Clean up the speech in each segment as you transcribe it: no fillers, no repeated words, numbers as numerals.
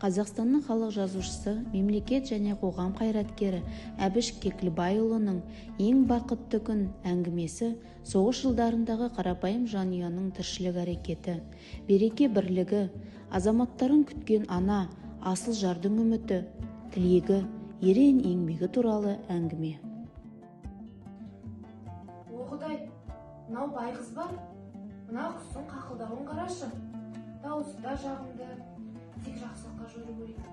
Қазақстанның халық жазушысы, мемлекет және қоғам қайраткері Әбіш Кекілбайұлының «Ең бақытты күн» әңгімесі соғыс жылдарындағы қарапайым жанұяның тіршілік әрекеті, береке бірлігі, азаматтарын күткен ана, асыл жардың үміті, тілегі, ерен еңбегі туралы әңгіме. Оғыдай, мынау байғыз ба? Мына құстың қақылдауын қарашы. Дауысы да жағымды, тек жақсылыққа жөрі көрейді.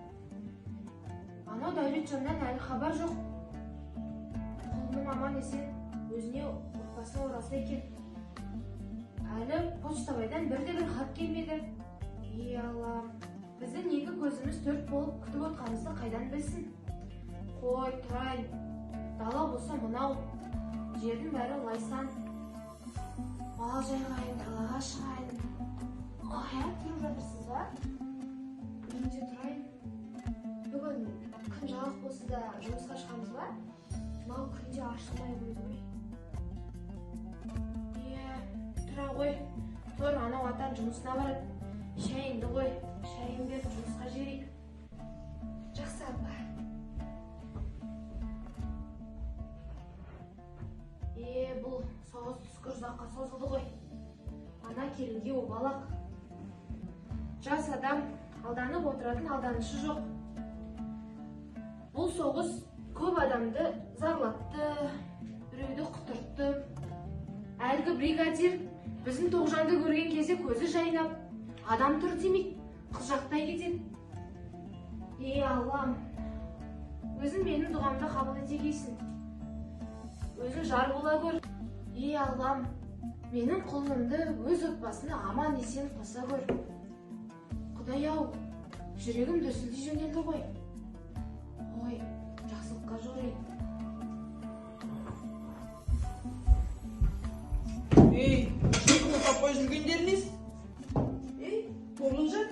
Анау Дәулетжаннан әлі хабар жоқ. Құлыным аман есен, өзіне отбасына оралса екен. Әлі почтабайдан бірде-бір хат келмеді. Аллам, біздің екі көзіміз төрт болып күтіп отқанымызды қайдан білсін? Қой, тұрайын. Дала болса мынау, жердің бәрі лайсан. Мал жайғайын, далаға шығайын. Тұрып жатырсыз ба? Үйінде тұрайын. Бүгін күн жауық болса да жұмысқа шығамыз ба? Мынау күнде ашылмай қойды ғой. Тұра ғой. Тұр, анау атан жұмысына барады. Шайыңды ғой. Шайын беріп жұмысқа жіберейік. Жақсы апа. Бұл соғыс түскір ұзаққа созылды ғой. Ана келінге обалақ. Жас адам алданып отыратын алданышы жоқ. Бұл соғыс көп адамды зарлатты, біреуді құтыртты. Әлгі бригадир біздің Тоғжанды көрген кезде көзі жайнап, адам тұр демек, қыз жақтай кетеді. Аллам, өзің менің дұғамды қабыл ете кейсін. Өзің жар бола көр. Аллам, менің құлынымды өз отбасына аман есен қоса көр. Құдай-ау, жүрегім дүрсілдей жөнелді ғой. Ой, жақсылыққа жорайын. Шекуі таппай жүргендеріңіз? Тоғжан,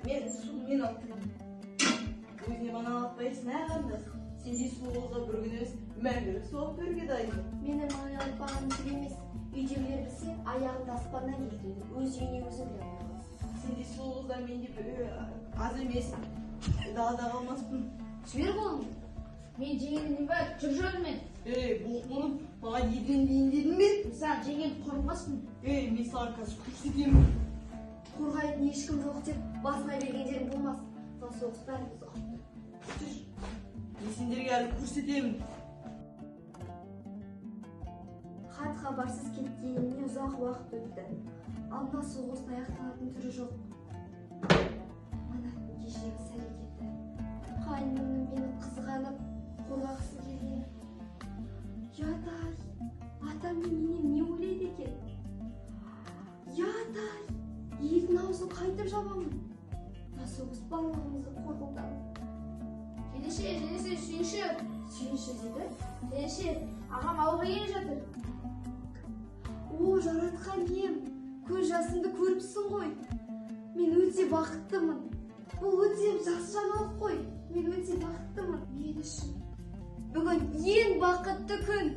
мен суымен алып тұрмын. Өзіне бана алатпайсың, қарындас. Сендей сұлу қызға бір күн емес, мәңгілік соғып беруге дайын. Менің маған айтпағаным түк емес. Үйдегілер білсе, аяғымды аспаннан келтіреді. Өз үйіне өзі біле алмайды. Сендей сұлу қыздар менде аз емес. Далада қалмаспын. Жібер қолыңды. Мен жеңгенім бар, жүр жолымен. Бұл қолым, маған еден дейін дедің бе? Саған жеңгенді қорғаспын. Мен саған қазір көрсетемін. Қорғайтын ешкім жоқ деп басына бергендерің болмас. Сол соғыс бәріміз ұқты. Жүр. Мен сендерге әлі көрсетемін. Хат хабарсыз кеткеніне ұзақ уақыт өтті. Алда соғыстың аяқталатын түрі жоқ. Мана кешегі сәрекеті. Қайнымның мені қызғанып, қорғағысы келген. Ядай, атам менен не ойлайды екен? Ядай, елдің аузын қайтып жабамын. Мына соғыс барлығымызды қорқылтады. Жеңеше, сүйінші. Сүйінші деді? Жеңеше, ағам ауылға келе жатыр. О, жаратқан ем, көз жасымды көріпсің ғой. Мен өте бақыттымын. Бұл өте жақсы жаңалық қой. Мен өте бақыттымын. Мен үшін бүгін ең бақытты күн.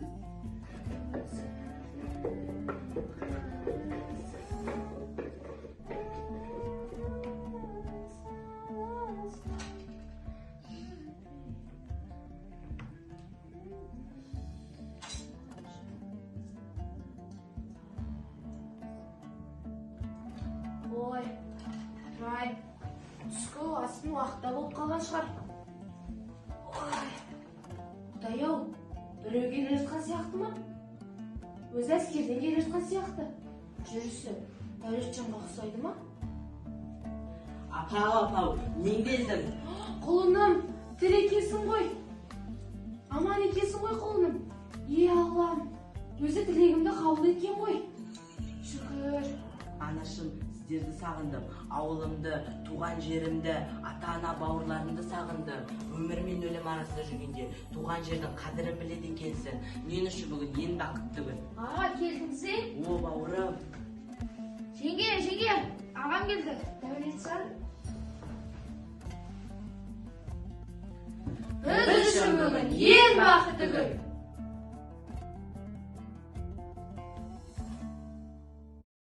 Ой, тұрайын. Түскі астың уақытта болып қалған шығар. Ой, Құдай-ау, біреу келе жатқан сияқты ма? Өзі әскерден келе жатқан сияқты. Жүрісі Дәулетжанға ұқсайды ма? Апау, нең келдің? Құлыным, тірі екенсің ғой. Аман екенсің ғой құлыным. Аллам, өзі тілегімді қабыл еткен ғой. Шүкір. Анашым, сіздерді сағындым. Ауылымды, туған жерімді, ата-ана бауырларымды сағындым. Өмір мен өлім арасында жүргенде туған жердің қадірін біледі екенсің. Мен үшін бүгін ең бақытты күн. Аға, келдің сен? О, бауырым. Жеңге, ағам келді. Дәулетжан. Біз үшін бүгін ең бақытты күн.